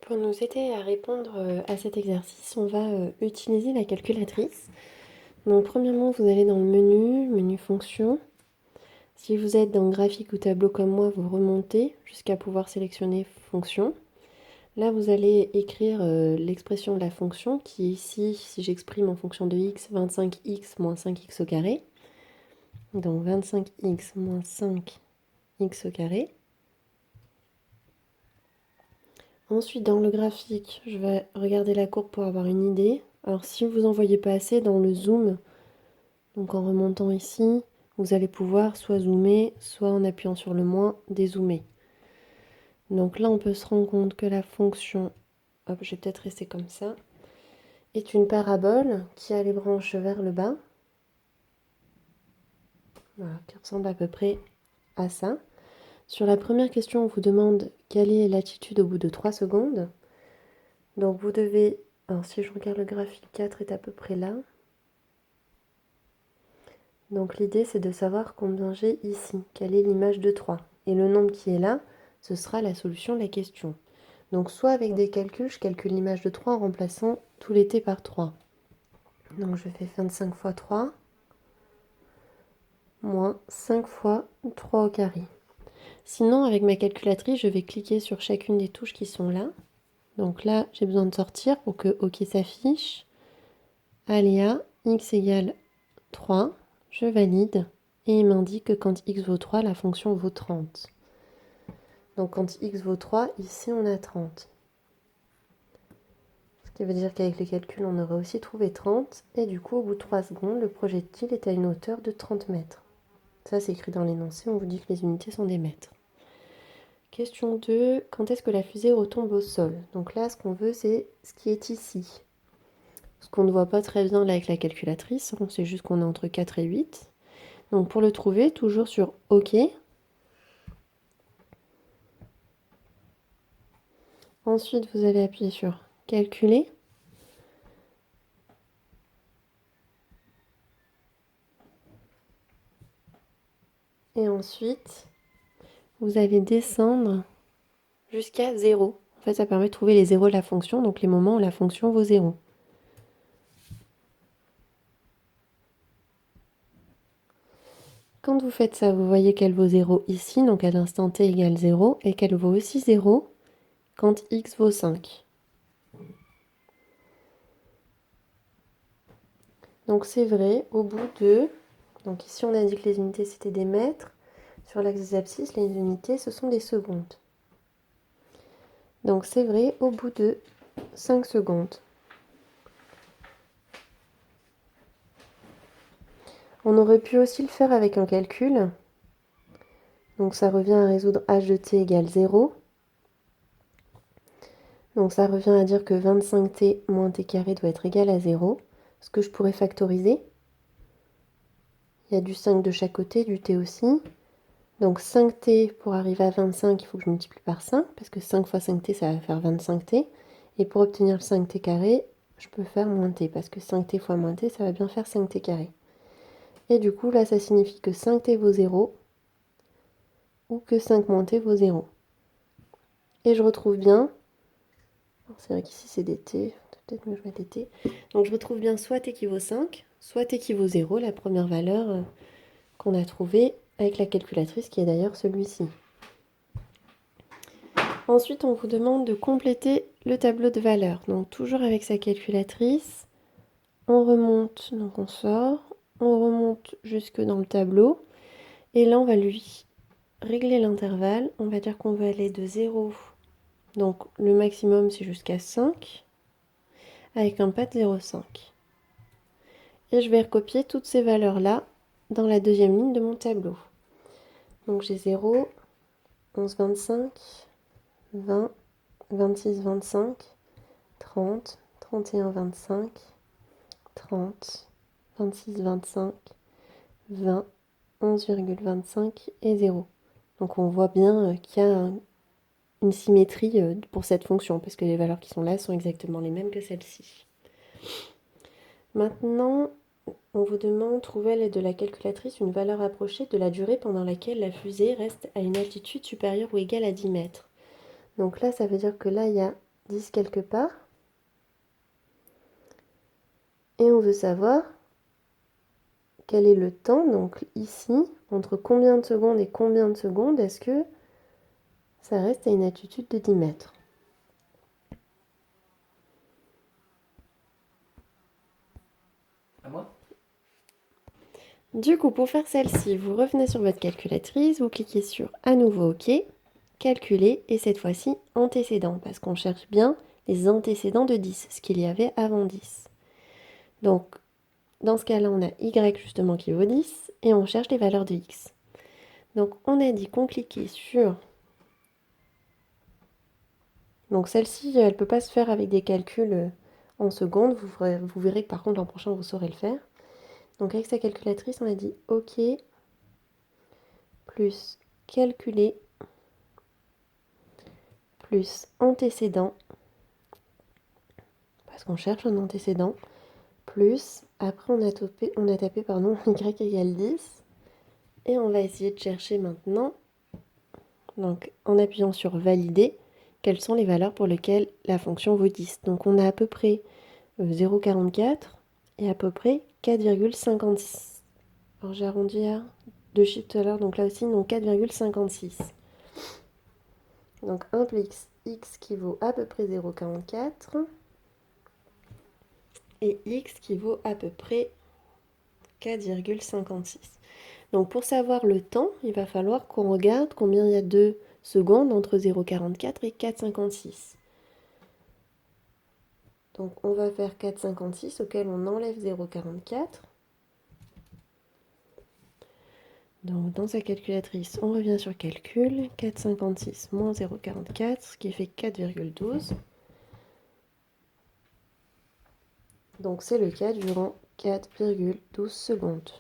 Pour nous aider à répondre à cet exercice, on va utiliser la calculatrice. Donc premièrement, vous allez dans le menu fonction. Si vous êtes dans graphique ou tableau comme moi, vous remontez jusqu'à pouvoir sélectionner fonction. Là, vous allez écrire l'expression de la fonction qui est ici, si j'exprime en fonction de x, 25x moins 5x au carré. Donc 25x moins 5x au carré. Ensuite, dans le graphique, je vais regarder la courbe pour avoir une idée. Alors, si vous n'en voyez pas assez, dans le zoom, donc en remontant ici, vous allez pouvoir soit zoomer, soit en appuyant sur le moins, dézoomer. Donc là, on peut se rendre compte que la fonction, hop, je vais peut-être rester comme ça, est une parabole qui a les branches vers le bas. Voilà, qui ressemble à peu près à ça. Sur la première question, on vous demande quelle est l'attitude au bout de 3 secondes. Donc vous devez, alors si je regarde le graphique, 4 est à peu près là. Donc l'idée c'est de savoir combien j'ai ici, quelle est l'image de 3. Et le nombre qui est là, ce sera la solution de la question. Donc soit avec des calculs, je calcule l'image de 3 en remplaçant tous les t par 3. Donc je fais 25 fois 3, moins 5 fois 3 au carré. Sinon avec ma calculatrice, je vais cliquer sur chacune des touches qui sont là. Donc là, j'ai besoin de sortir pour que OK s'affiche. Aléa, x égale 3, je valide. Et il m'indique que quand x vaut 3, la fonction vaut 30. Donc quand x vaut 3, ici on a 30. Ce qui veut dire qu'avec les calculs, on aurait aussi trouvé 30. Et du coup, au bout de 3 secondes, le projectile est à une hauteur de 30 mètres. Ça, c'est écrit dans l'énoncé, on vous dit que les unités sont des mètres. Question 2, quand est-ce que la fusée retombe au sol? Donc là, ce qu'on veut, c'est ce qui est ici. Ce qu'on ne voit pas très bien là avec la calculatrice, on sait juste qu'on est entre 4 et 8. Donc pour le trouver, toujours sur OK. Ensuite, vous allez appuyer sur Calculer. Et ensuite, vous allez descendre jusqu'à 0. En fait, ça permet de trouver les zéros de la fonction, donc les moments où la fonction vaut 0. Quand vous faites ça, vous voyez qu'elle vaut 0 ici, donc à l'instant t égale 0, et qu'elle vaut aussi 0 quand x vaut 5. Donc c'est vrai, au bout de... Donc ici, on a dit que les unités, c'était des mètres. Sur l'axe des abscisses, les unités, ce sont des secondes. Donc c'est vrai au bout de 5 secondes. On aurait pu aussi le faire avec un calcul. Donc ça revient à résoudre h de t égale 0. Donc ça revient à dire que 25t moins t carré doit être égal à 0. Ce que je pourrais factoriser. Il y a du 5 de chaque côté, du t aussi. Donc 5t, pour arriver à 25, il faut que je multiplie par 5, parce que 5 fois 5t, ça va faire 25t. Et pour obtenir le 5t carré, je peux faire moins t, parce que 5t fois moins t, ça va bien faire 5t carré. Et du coup, là, ça signifie que 5t vaut 0, ou que 5 moins t vaut 0. Et je retrouve bien, c'est vrai qu'ici c'est des t, peut-être mieux je mets des t. Donc je retrouve bien soit t qui vaut 5, soit t qui vaut 0, la première valeur qu'on a trouvée avec la calculatrice, qui est d'ailleurs celui-ci. Ensuite, on vous demande de compléter le tableau de valeurs. Donc toujours avec sa calculatrice, on remonte, donc on sort, on remonte jusque dans le tableau. Et là, on va lui régler l'intervalle. On va dire qu'on va aller de 0, donc le maximum c'est jusqu'à 5, avec un pas de 0,5. Et je vais recopier toutes ces valeurs-là dans la deuxième ligne de mon tableau. Donc j'ai 0, 11, 25, 20, 26, 25, 30, 31, 25, 30, 26, 25, 20, 11,25 et 0. Donc on voit bien qu'il y a une symétrie pour cette fonction, parce que les valeurs qui sont là sont exactement les mêmes que celles-ci. Maintenant, on vous demande de trouver à l'aide de la calculatrice une valeur approchée de la durée pendant laquelle la fusée reste à une altitude supérieure ou égale à 10 mètres. Donc là, ça veut dire que là, il y a 10 quelque part. Et on veut savoir quel est le temps, donc ici, entre combien de secondes et combien de secondes est-ce que ça reste à une altitude de 10 mètres. À moi? Du coup, pour faire celle-ci, vous revenez sur votre calculatrice, vous cliquez sur à nouveau OK, calculer, et cette fois-ci antécédent, parce qu'on cherche bien les antécédents de 10, ce qu'il y avait avant 10. Donc, dans ce cas-là, on a y justement qui vaut 10, et on cherche les valeurs de x. Donc, on a dit qu'on cliquait sur... Donc, celle-ci, elle ne peut pas se faire avec des calculs en secondes. Vous verrez que par contre, l'an prochain, vous saurez le faire. Donc, avec sa calculatrice, on a dit OK, plus calculer, plus antécédent, parce qu'on cherche un antécédent, plus, après on a tapé pardon, y égale 10, et on va essayer de chercher maintenant, donc en appuyant sur valider, quelles sont les valeurs pour lesquelles la fonction vaut 10. Donc on a à peu près 0,44 et à peu près 4,56. Alors j'ai arrondi à deux chiffres tout à l'heure, donc là aussi, donc 4,56. Donc implique x qui vaut à peu près 0,44 et x qui vaut à peu près 4,56. Donc pour savoir le temps, il va falloir qu'on regarde combien il y a de secondes entre 0,44 et 4,56. Donc on va faire 4,56 auquel on enlève 0,44. Donc dans sa calculatrice, on revient sur calcul, 4,56 moins 0,44, ce qui fait 4,12. Donc c'est le cas durant 4,12 secondes.